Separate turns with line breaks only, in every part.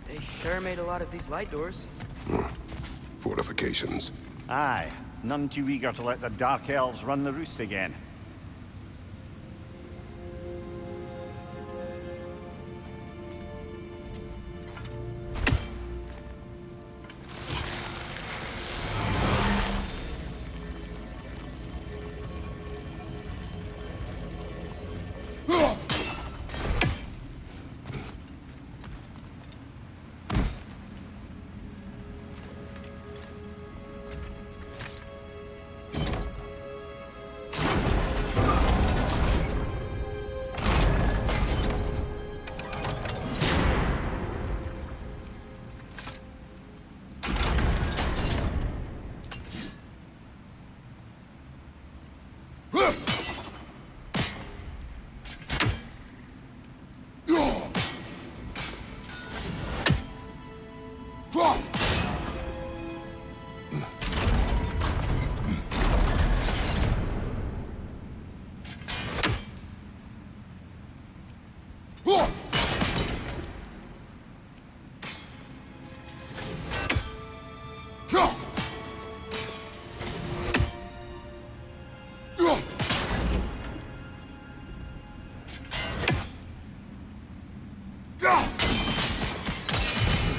They sure made a lot of these light doors.
Fortifications.
Aye, none too eager to let the Dark Elves run the roost again.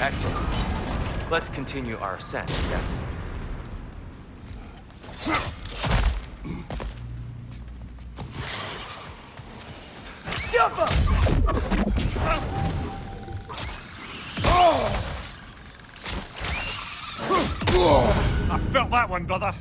Excellent. Let's continue our ascent, yes?
I felt that one, brother.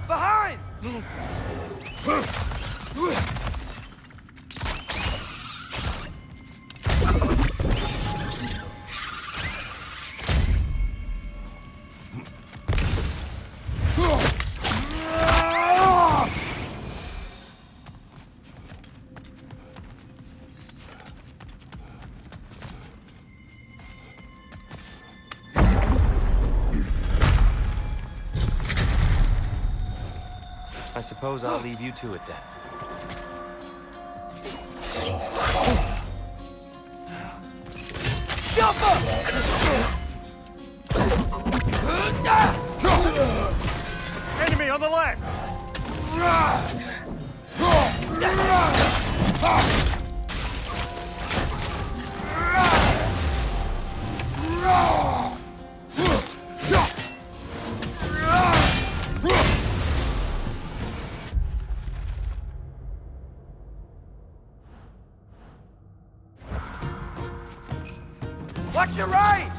Behind!
I suppose I'll leave you to it then.
Enemy on the left!
Watch your right!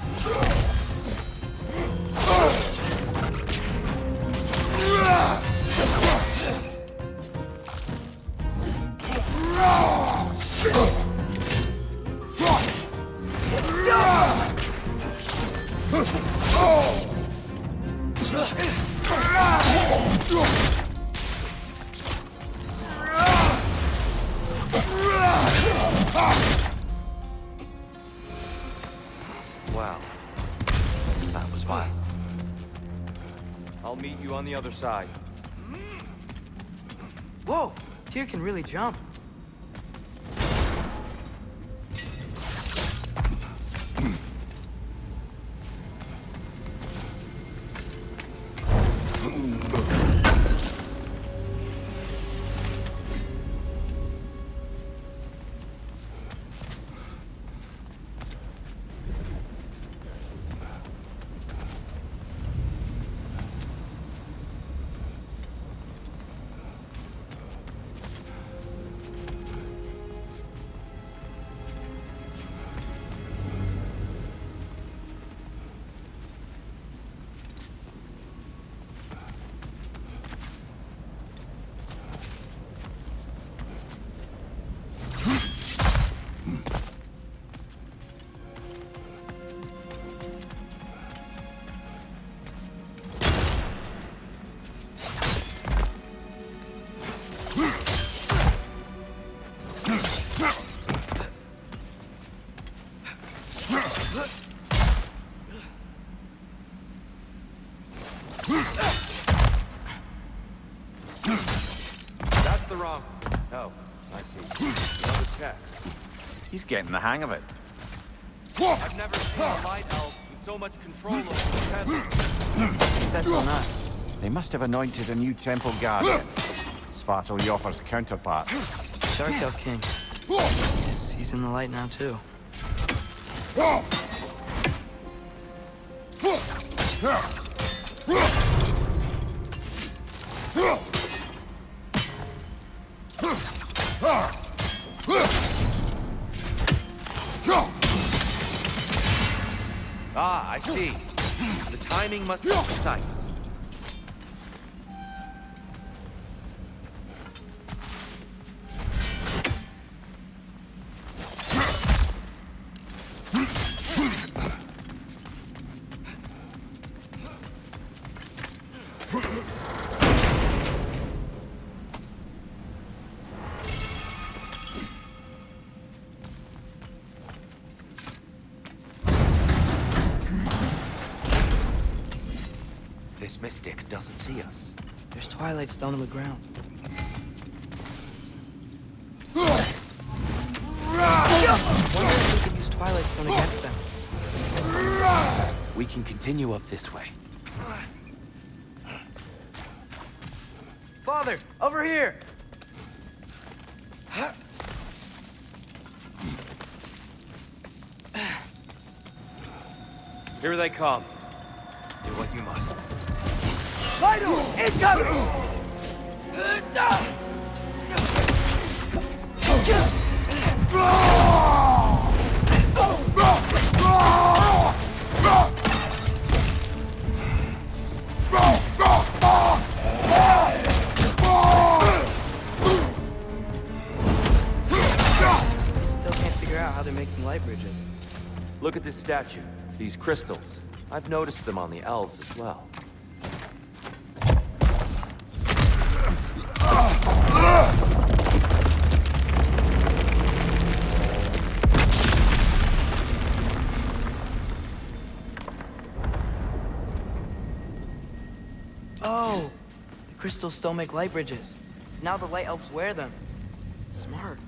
Wow. That was fun. I'll meet you on the other side.
Whoa! Tyr can really jump.
wrong. Oh, I see. Another chest.
He's getting the hang of it.
I've never seen a light elf with so much control over the chest.
That's not.
They must have anointed a new temple guardian. Svartal Joffer's counterpart.
Dark Elf King. Guess he's in the light now, too.
Ah, I see. The timing must be precise. This mystic doesn't see us.
There's Twilight Stone on the ground. Wonder if we can use Twilight Stone against them.
We can continue up this way.
Father, over here!
Here they come. Do what you must.
Vital! Incoming! I still can't figure out how they're making light bridges.
Look at this statue. These crystals. I've noticed them on the elves as well.
Oh, the crystals still make light bridges. Now the light elves wear them. Smart.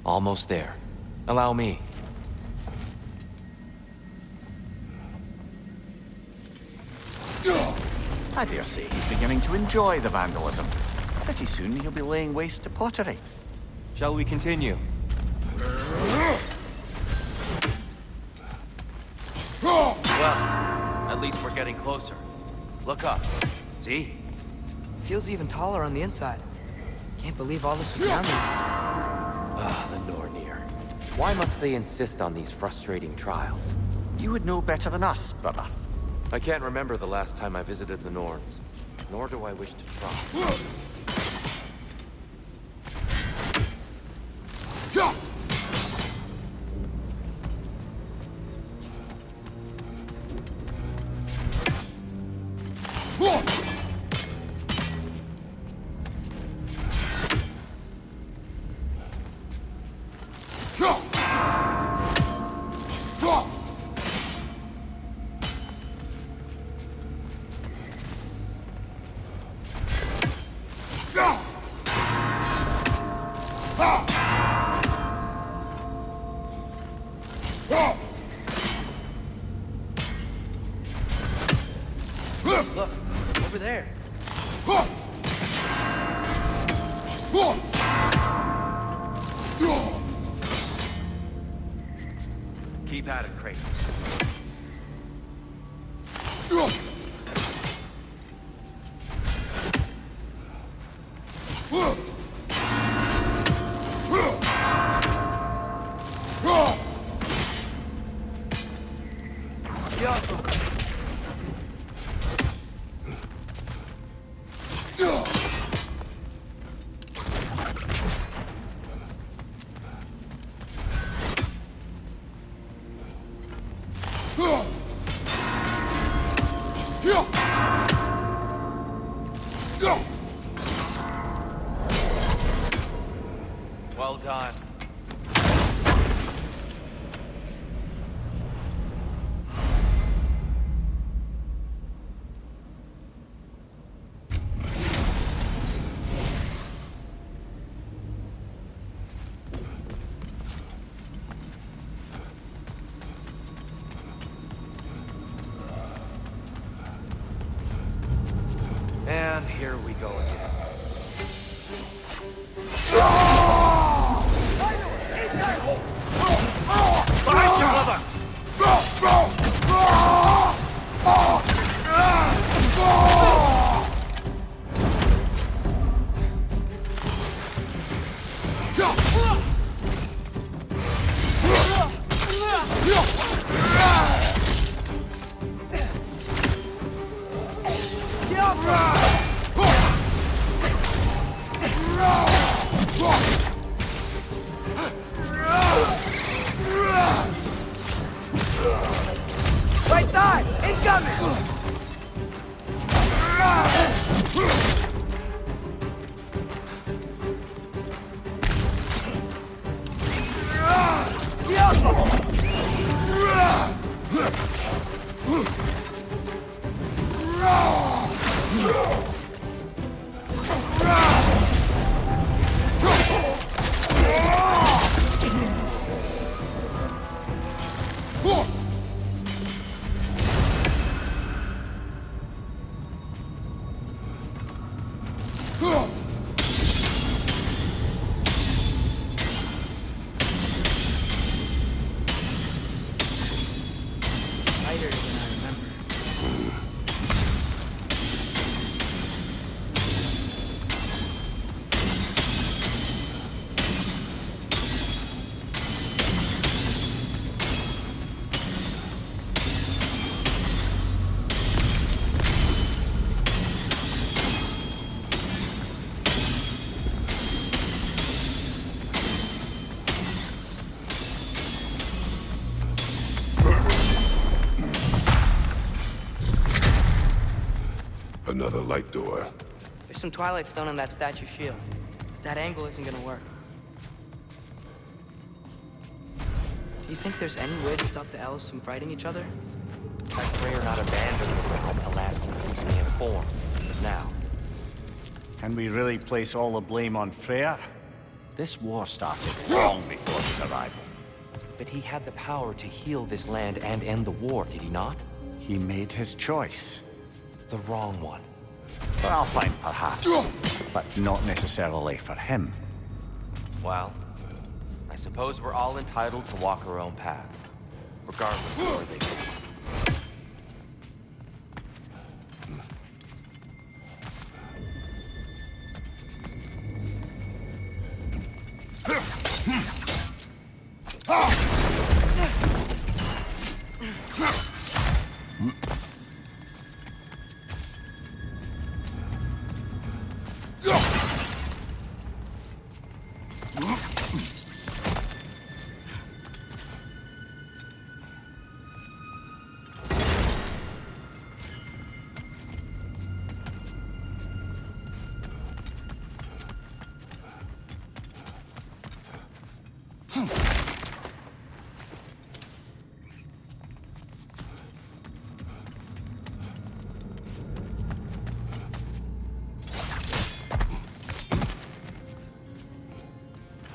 Almost there. Allow me.
I dare say he's beginning to enjoy the vandalism. Pretty soon he'll be laying waste to pottery.
Shall we continue? Well, at least we're getting closer. Look up. See?
Feels even taller on the inside. Can't believe all this was down there.
Ah, the Nornir. Why must they insist on these frustrating trials?
You would know better than us, brother.
I can't remember the last time I visited the Norns, nor do I wish to try.
Look, over there.
Keep at it, Kratos. Well done. And here we go again. Behind you, brother!
Right side! Incoming! Tighter than I remember.
Another light door.
There's some Twilight Stone on that statue shield. That angle isn't gonna work. Do you think there's any way to stop the elves from fighting each other?
I pray or not abandon the realm a lasting peace may inform. But now,
Can we really place all the blame on Freyr? This war started long before his arrival.
but he had the power to heal this land and end the war, did he not?
He made his choice.
The wrong one.
For Alpine, perhaps, but not necessarily for him.
Well, I suppose we're all entitled to walk our own paths, regardless of where they go.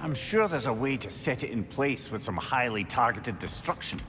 I'm sure there's a way to set it in place with some highly targeted destruction.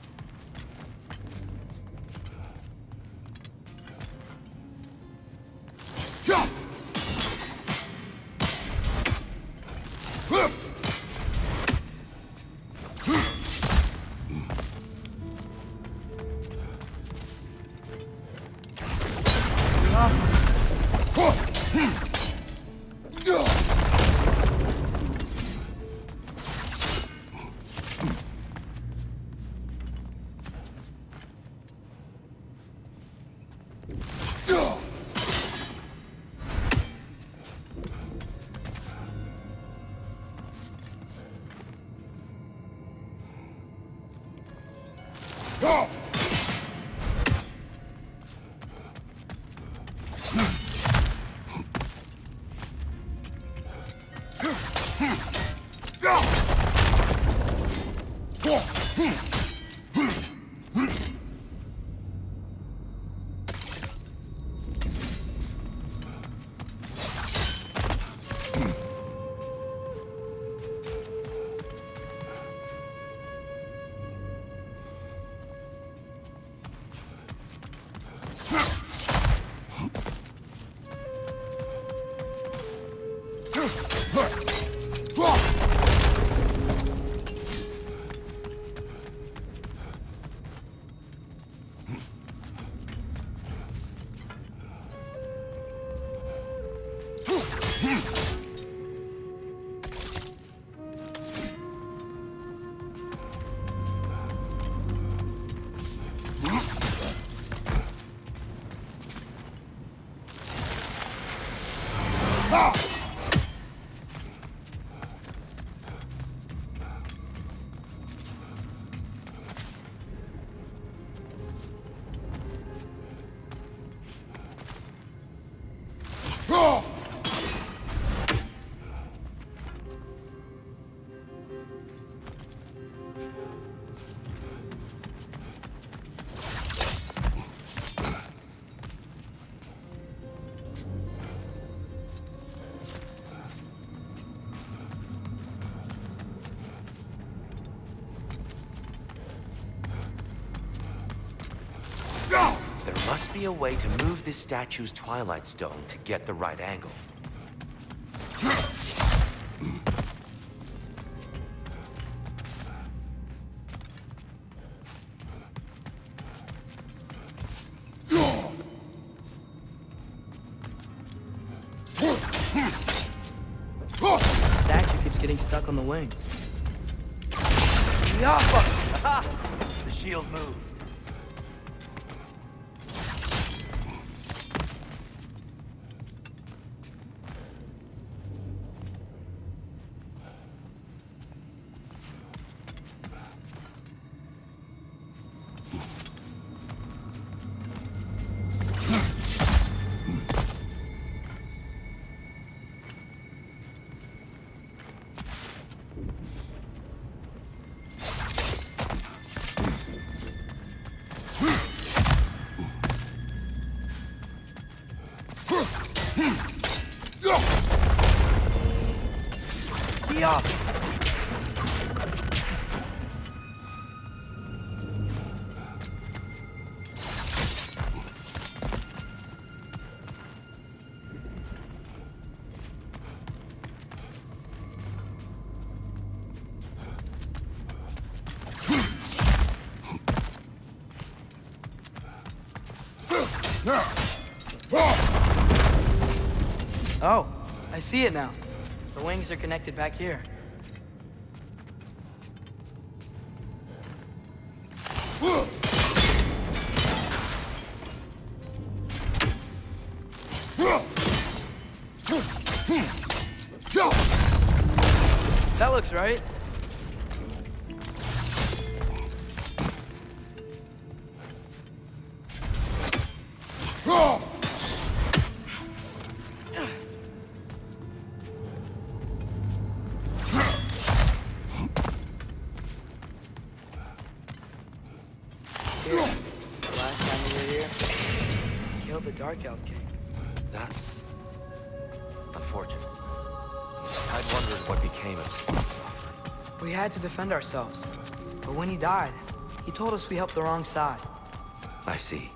There must be a way to move this statue's Twilight Stone to get the right angle.
The statue keeps getting stuck on the wing.
The shield moved.
Oh, I see it now. The wings are connected back here. That looks right. Here, the last time we were here, we killed the Dark Elf King.
That's unfortunate. I'd wondered what became of us.
We had to defend ourselves. But when he died, he told us we helped the wrong side.
I see.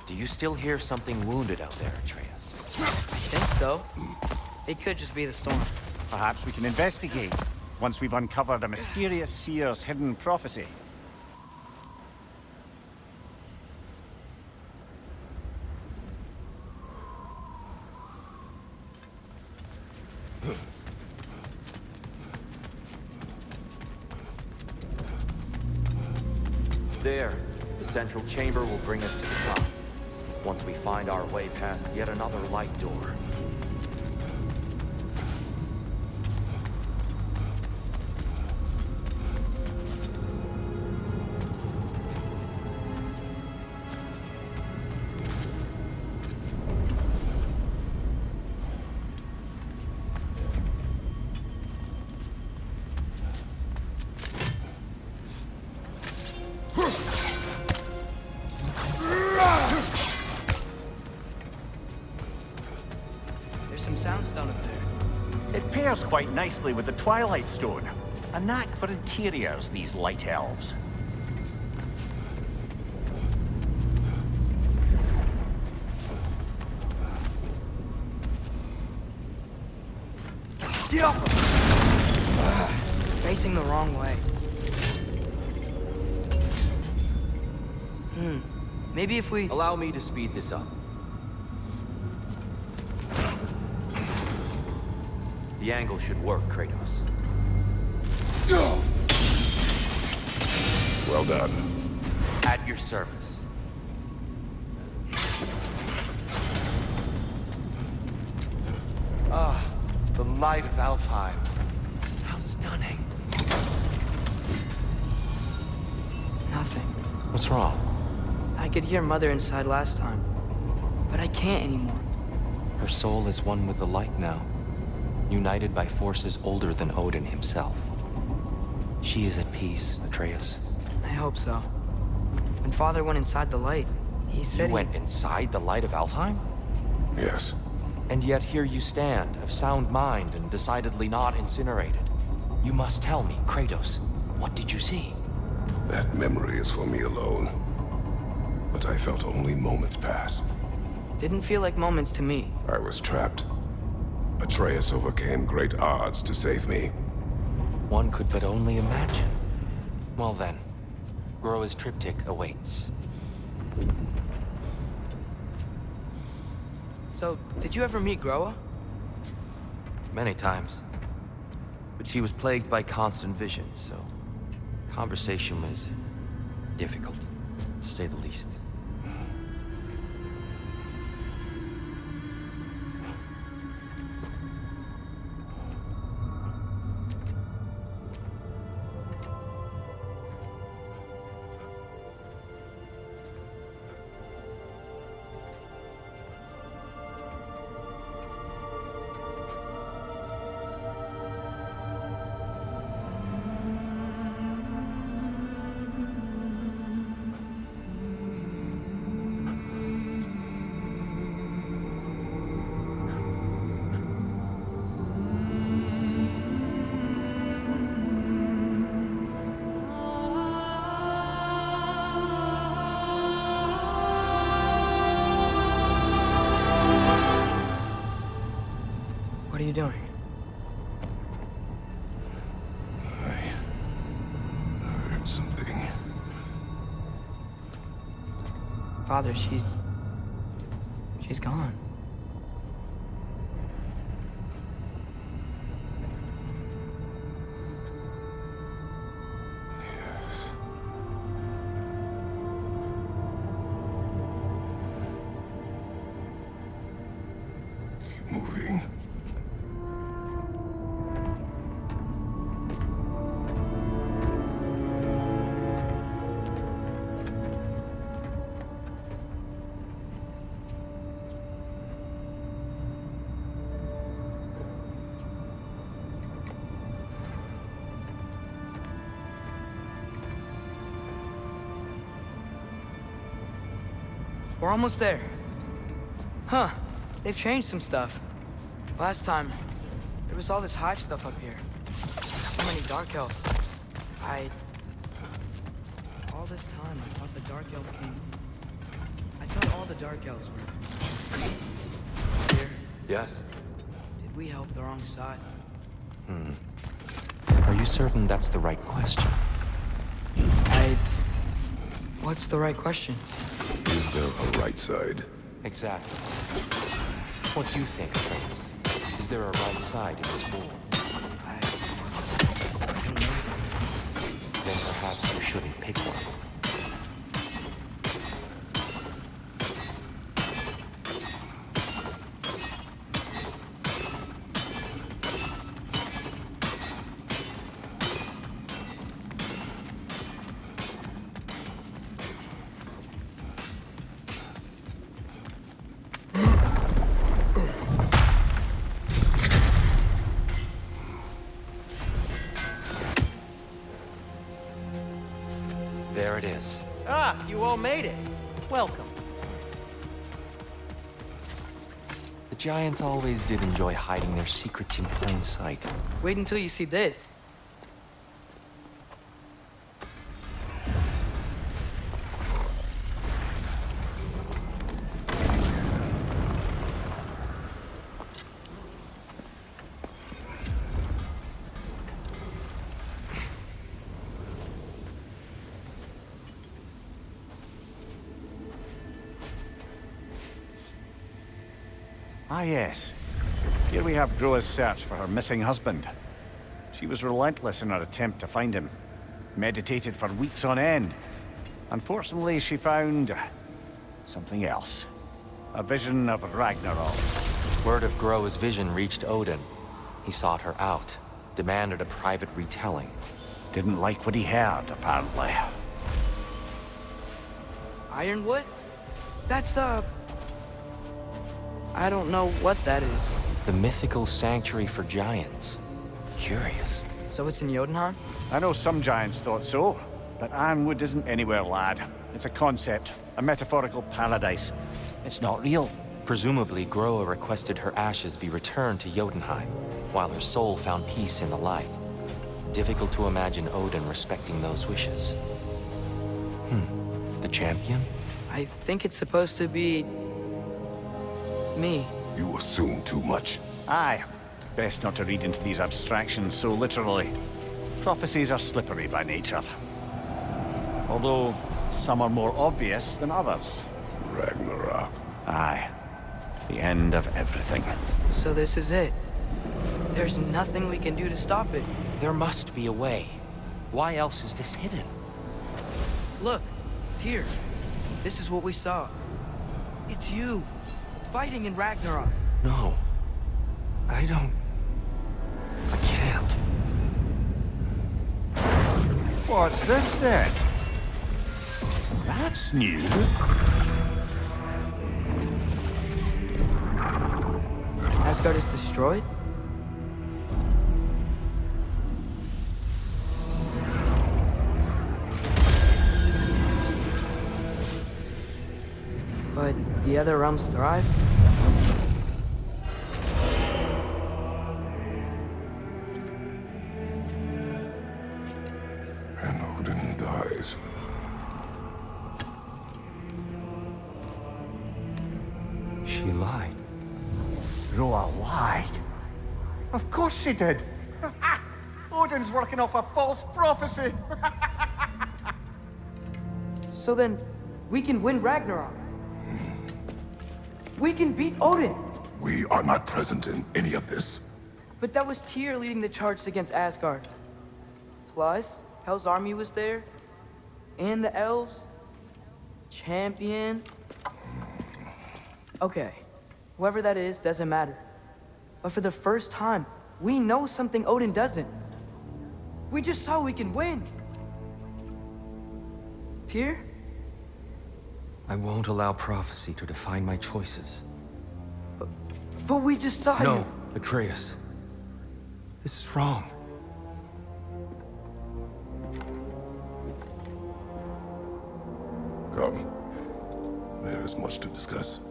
Do you still hear something wounded out there, Atreus?
I think so. It could just be the storm.
Perhaps we can investigate once we've uncovered a mysterious seer's hidden prophecy.
There, the central chamber will bring us to the top. Once we find our way past yet another light door.
Some soundstone up there.
It pairs quite nicely with the Twilight Stone. A knack for interiors, these light elves.
Facing the wrong way. Maybe if we...
Allow me to speed this up. The angle should work, Kratos.
Well done.
At your service. Ah, the light of Alfheim. How stunning.
Nothing.
What's wrong?
I could hear Mother inside last time, but I can't anymore.
Her soul is one with the light now, united by forces older than Odin himself. She is at peace, Atreus.
I hope so. When Father went inside the light, he said
You went inside the light of Alfheim?
Yes.
And yet here you stand, of sound mind and decidedly not incinerated. You must tell me, Kratos, what did you see?
That memory is for me alone. But I felt only moments pass.
Didn't feel like moments to me.
I was trapped. Atreus overcame great odds to save me.
One could but only imagine. Well then, Groa's triptych awaits.
So, did you ever meet Groa?
Many times. But she was plagued by constant visions, so conversation was difficult, to say the least.
What are you doing?
I heard something.
Father, she's gone.
Yes. Keep moving.
We're almost there. Huh. They've changed some stuff. Last time, there was all this hive stuff up here. So many dark elves. All this time, I thought the Dark Elf King... I thought all the Dark Elves were... here.
Yes?
Did we help the wrong side?
Are you certain that's the right question?
What's the right question?
Is there a right side?
Exactly. What do you think, Atreus? Is there a right side in this war?
I don't know.
Then perhaps you shouldn't pick one. There it is.
Ah, you all made it. Welcome.
The giants always did enjoy hiding their secrets in plain sight.
Wait until you see this.
Ah, yes. Here we have Groa's search for her missing husband. She was relentless in her attempt to find him. Meditated for weeks on end. Unfortunately, she found something else. A vision of Ragnarok.
Word of Groa's vision reached Odin. He sought her out, demanded a private retelling.
Didn't like what he heard, apparently.
Ironwood? That's the... I don't know what that is.
The mythical sanctuary for giants. Curious.
So it's in Jotunheim?
I know some giants thought so, but Ironwood isn't anywhere, lad. It's a concept, a metaphorical paradise. It's not real.
Presumably, Groa requested her ashes be returned to Jotunheim, while her soul found peace in the light. Difficult to imagine Odin respecting those wishes. The champion?
I think it's supposed to be... me.
You assume too much.
Aye. Best not to read into these abstractions so literally. Prophecies are slippery by nature. Although, some are more obvious than others.
Ragnarok.
Aye. The end of everything.
So this is it. There's nothing we can do to stop it.
There must be a way. Why else is this hidden?
Look, Tyr. This is what we saw. It's you, fighting in Ragnarok.
No. I can't.
What's this then? That's new.
Asgard is destroyed? But the other realms thrive?
And Odin dies.
She lied.
Groa lied. Of course she did. Odin's working off a false prophecy.
So then, we can win Ragnarok. We can beat Odin.
We are not present in any of this.
But that was Tyr leading the charge against Asgard. Plus, Hell's army was there. And the elves. Champion. Okay, whoever that is doesn't matter. But for the first time, we know something Odin doesn't. We just saw we can win. Tyr?
I won't allow prophecy to define my choices.
But we just saw you.
No, Atreus. This is wrong.
Come. There is much to discuss.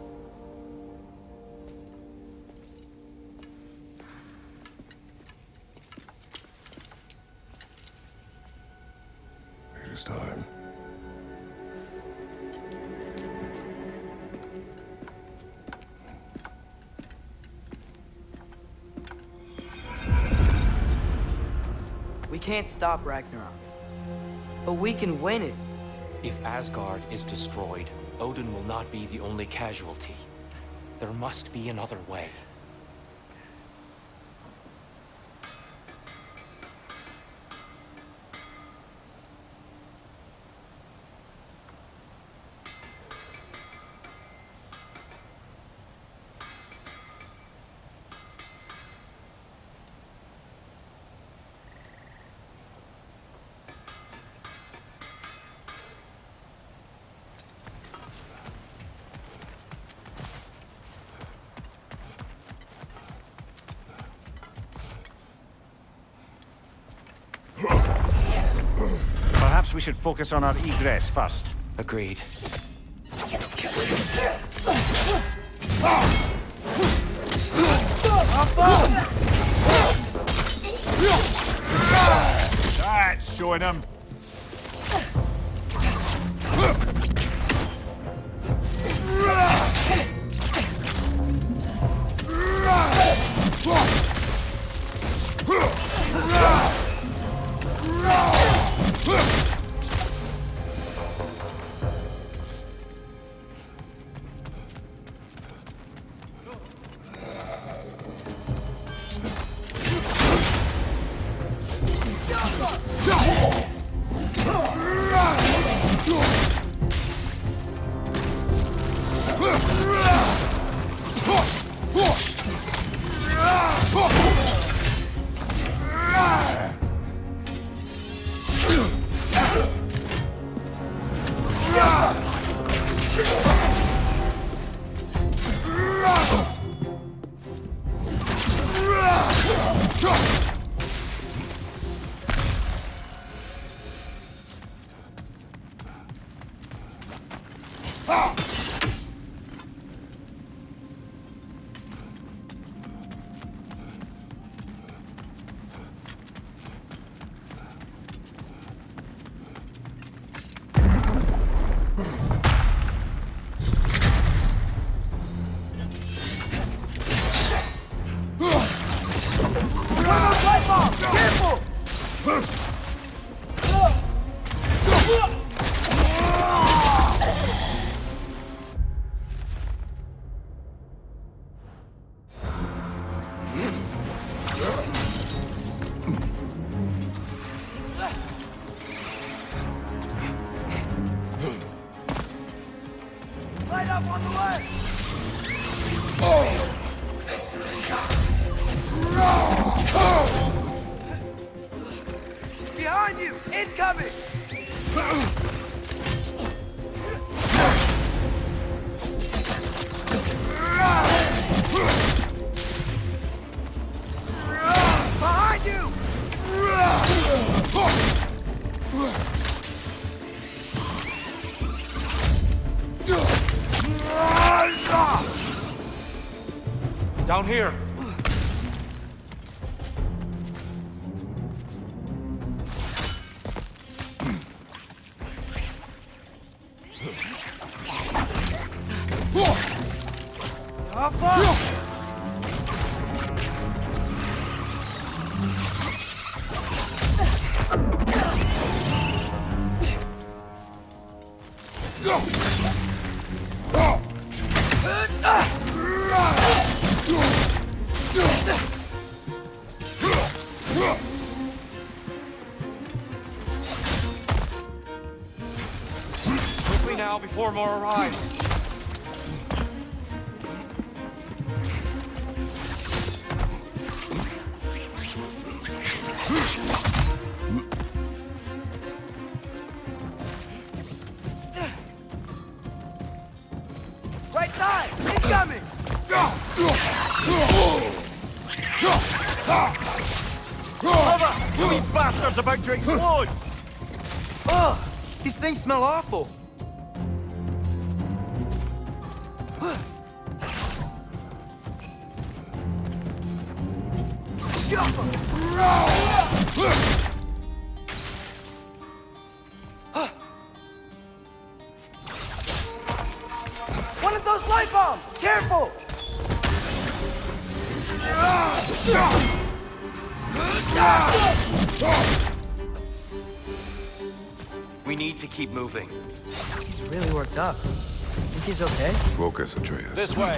It is time.
We can't stop Ragnarok. But we can win it.
If Asgard is destroyed, Odin will not be the only casualty. There must be another way.
Perhaps we should focus on our egress first.
Agreed.
That's showing him.
Light up on the left! Behind you! Incoming! Behind you!
Down here.
Up, up!
Quickly now before more arrive.
Right side! Incoming!
Cover! You wee bastard's about to explode!
Ugh! These things smell awful.
One of those light bombs! Careful!
We need to keep moving.
He's really worked up. Think he's okay?
Focus, Atreus.
This way.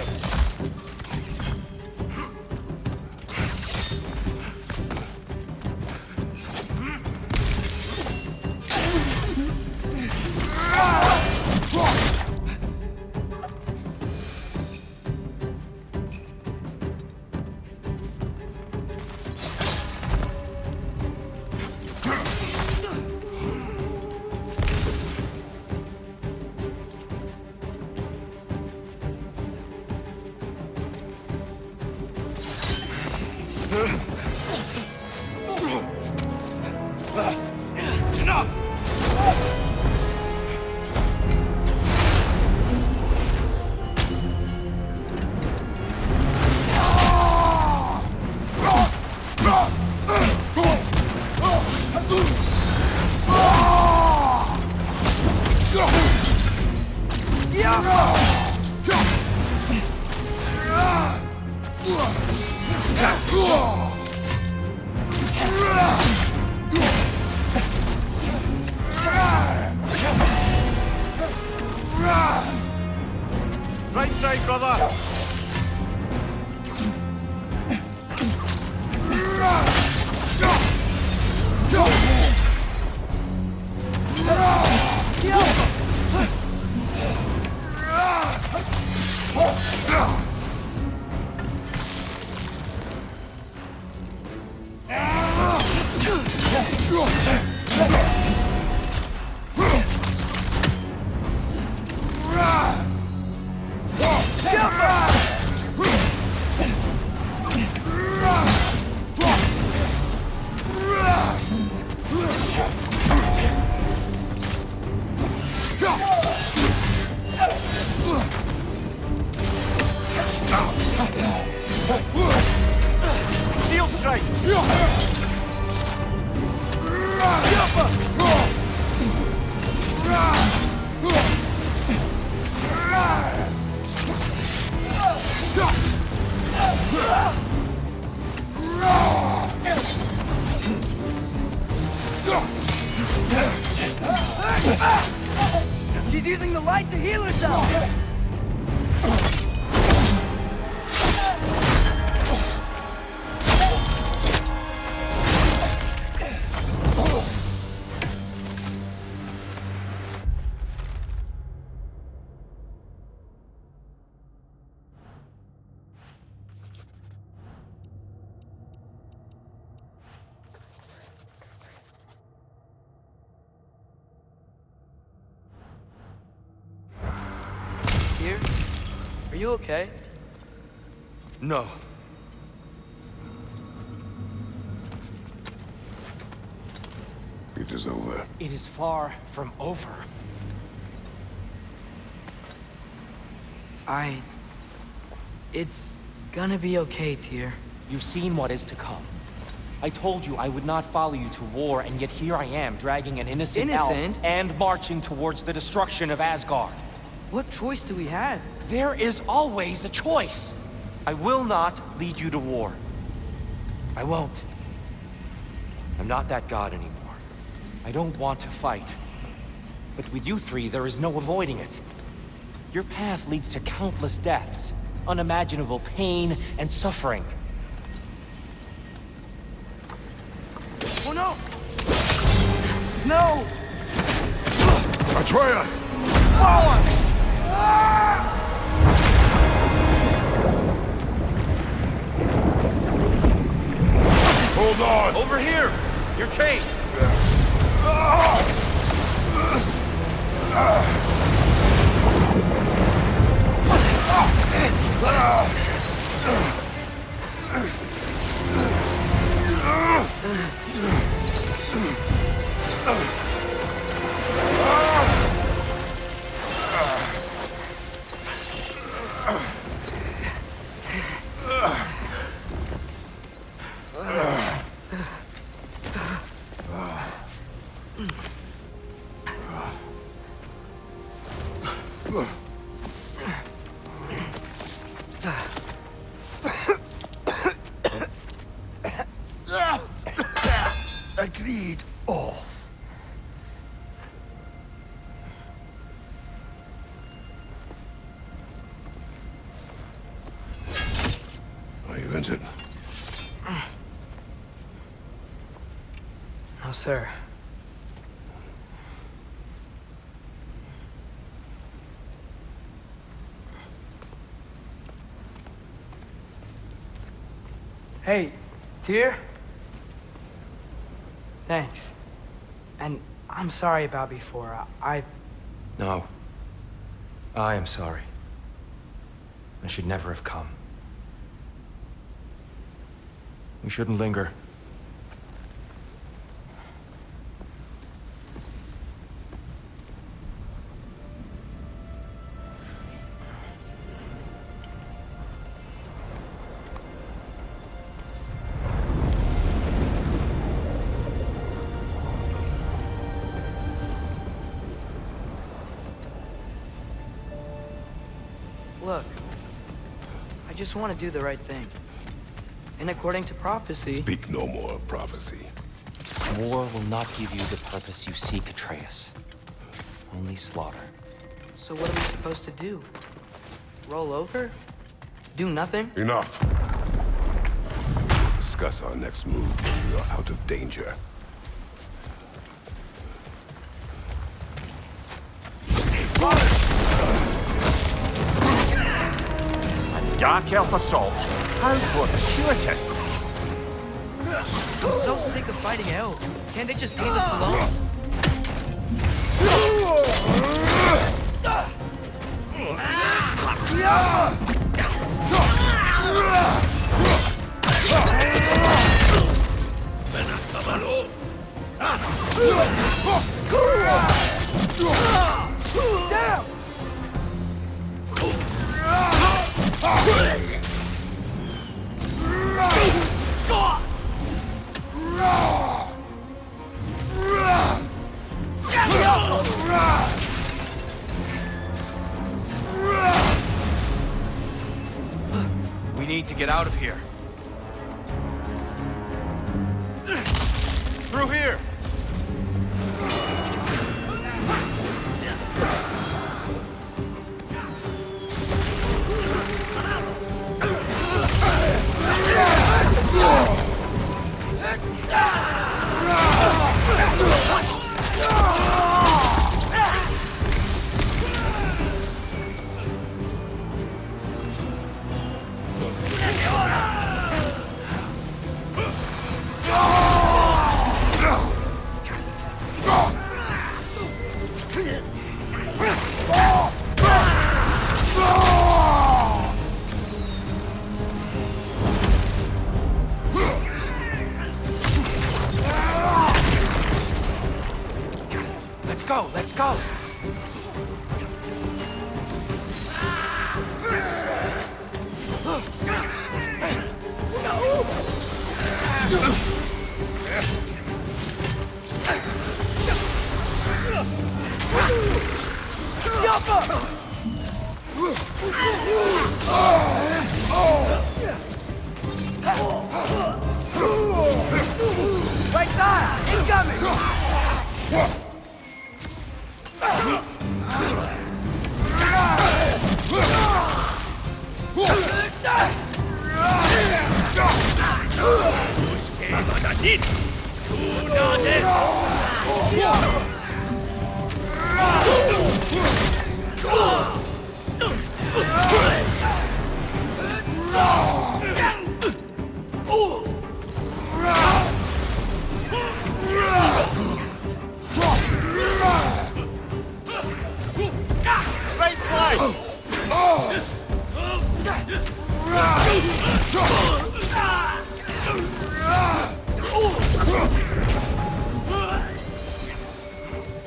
Right side, brother!
Jumper!
right.
She's using the light to heal herself! Here? Are you okay?
No.
It is over.
It is far from over.
It's gonna be okay, Tyr.
You've seen what is to come. I told you I would not follow you to war, and yet here I am, dragging an innocent elf
Innocent?
and marching towards the destruction of Asgard.
What choice do we have?
There is always a choice.
I will not lead you to war. I won't. I'm not that god anymore.
I don't want to fight. But with you three, there is no avoiding it. Your path leads to countless deaths, unimaginable pain and suffering.
Oh no! No!
Atreus! Hold on!
Over here! You're chased!
Agreed. Oh. Are you injured?
No, sir. Hey, Tyr? Thanks. And I'm sorry about before.
No. I am sorry. I should never have come. We shouldn't linger.
Look, I just want to do the right thing. And according to prophecy...
Speak no more of prophecy.
War will not give you the purpose you seek, Atreus. Only slaughter.
So what are we supposed to do? Roll over? Do nothing?
Enough. Discuss our next move when we are out of danger.
Dark Elf assault. How fortuitous.
I'm so sick of fighting elves. Can't they just leave us alone?
get out of here. Through here!
Let's go!
Right side! Incoming!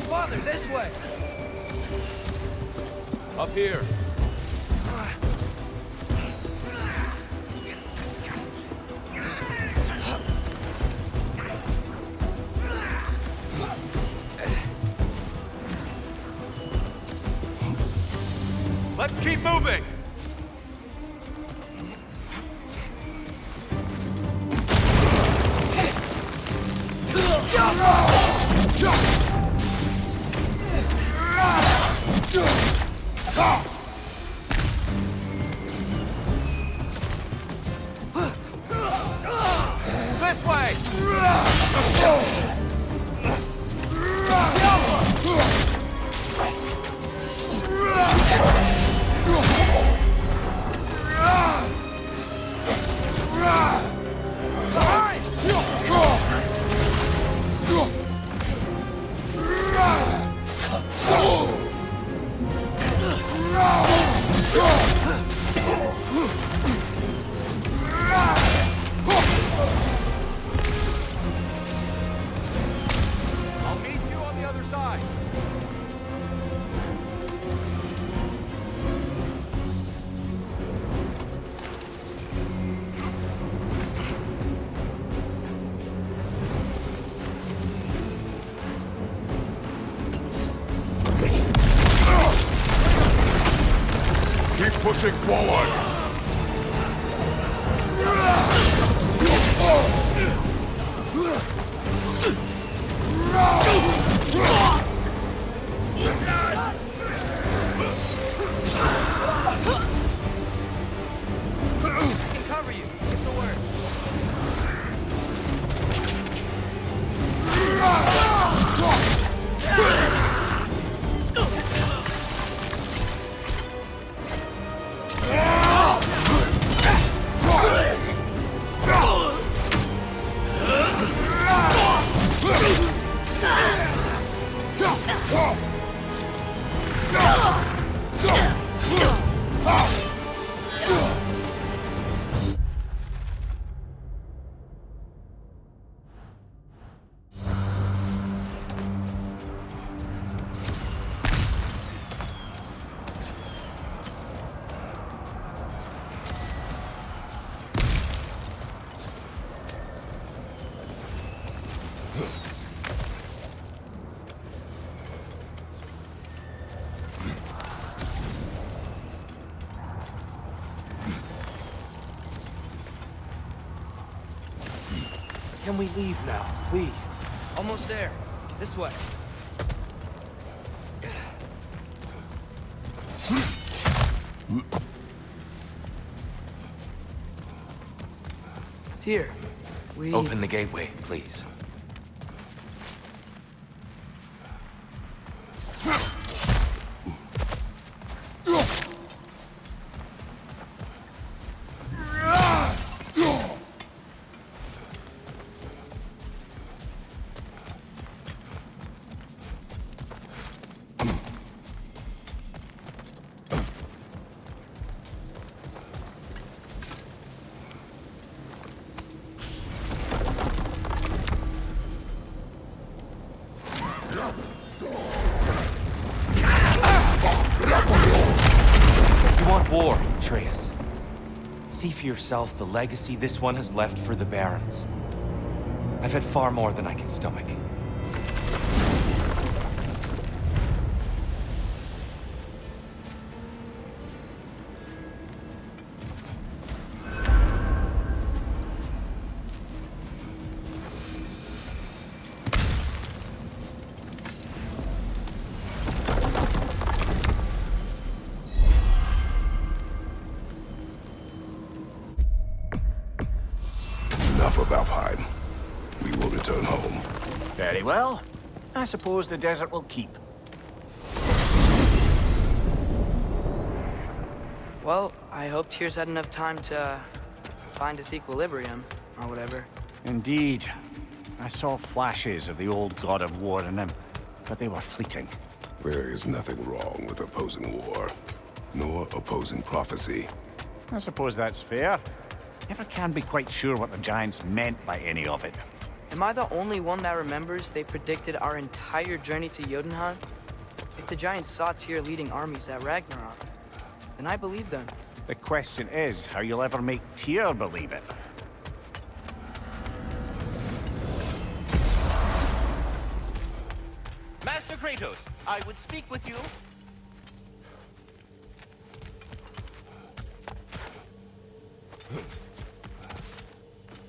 Father, this way!
Up here. Let's keep moving! This way!
Can we leave now, please?
Almost there. This way. Here. We...
Open the gateway, please.
War, Atreus. See for yourself the legacy this one has left for the Barons. I've had far more than I can stomach.
Enough of Alfheim. We will return home.
Very well. I suppose the desert will keep.
Well, I hope Tyr's had enough time to find his equilibrium, or whatever.
Indeed. I saw flashes of the old god of war in him, but they were fleeting.
There is nothing wrong with opposing war, nor opposing prophecy.
I suppose that's fair. Never can be quite sure what the Giants meant by any of it.
Am I the only one that remembers they predicted our entire journey to Jotunheim? If the Giants saw Tyr leading armies at Ragnarok, then I believe them.
The question is how you'll ever make Tyr believe it.
Master Kratos, I would speak with you.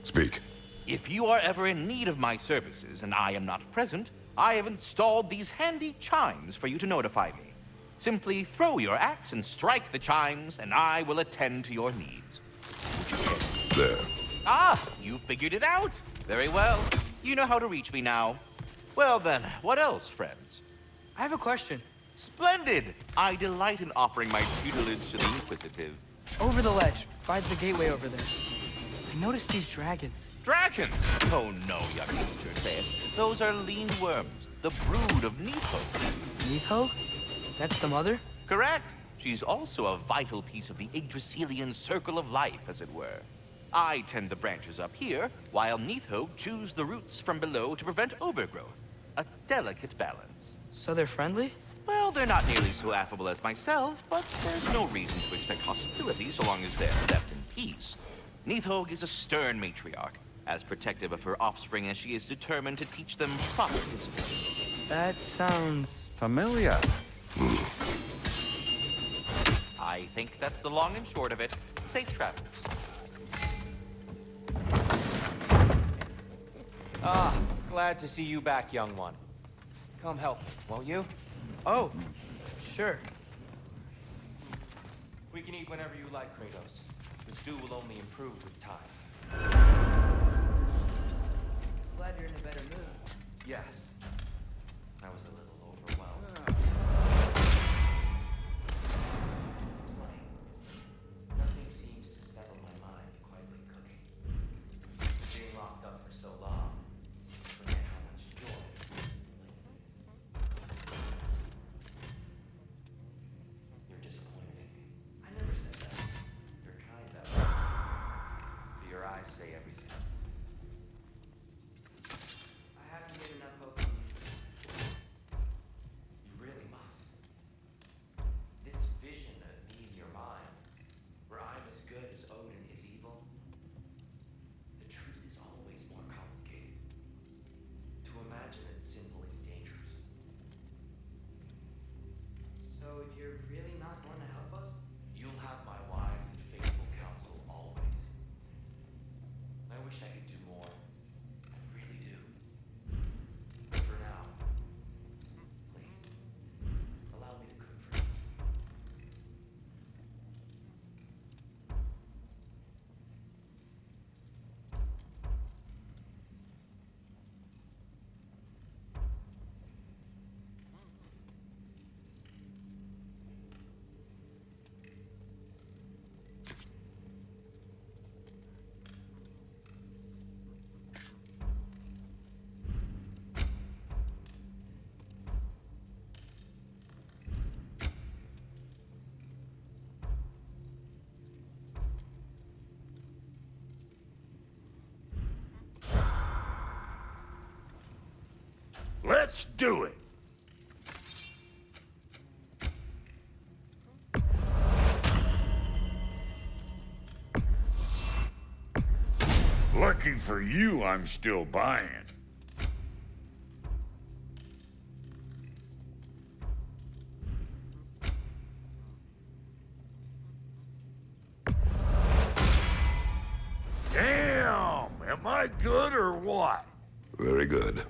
Speak.
If you are ever in need of my services and I am not present, I have installed these handy chimes for you to notify me. Simply throw your axe and strike the chimes, and I will attend to your needs.
There.
Ah, you figured it out. Very well. You know how to reach me now. Well then, what else, friends?
I have a question.
Splendid! I delight in offering my tutelage to the inquisitive.
Over the ledge, by the gateway over there. I noticed these dragons.
Dragons? Oh no, young Mr. Atreus. Those are lean worms, the brood of Nifo.
Nitho? That's the mother?
Correct. She's also a vital piece of the Yggdrasilian circle of life, as it were. I tend the branches up here, while Nitho chews the roots from below to prevent overgrowth. A delicate balance.
So they're friendly?
Well, they're not nearly so affable as myself, but there's no reason to expect hostility so long as they're left in peace. Nidhogg is a stern matriarch, as protective of her offspring as she is determined to teach them proper discipline.
That sounds...
Familiar.
I think that's the long and short of it. Safe travels.
Ah, glad to see you back, young one. Come help, won't you?
Oh, sure.
We can eat whenever you like, Kratos. The stew will only improve with time.
Glad you're in a better mood.
Yes. I was a little overwhelmed. It's funny. Nothing seems to settle my mind quite like cooking. Being locked up for so long, forget how much joy. You're disappointed in me.
I never said that.
You're kind, though. Do your eyes say everything?
I haven't made enough hope on you.
You really must. This vision of me in your mind, where I'm as good as Odin is evil, the truth is always more complicated. To imagine that simple is dangerous.
So you're really not going to help us?
You'll have my wise and faithful counsel always. I wish I could do more.
Let's do it. Lucky for you, I'm still buying. Damn! Am I good or what?
Very good.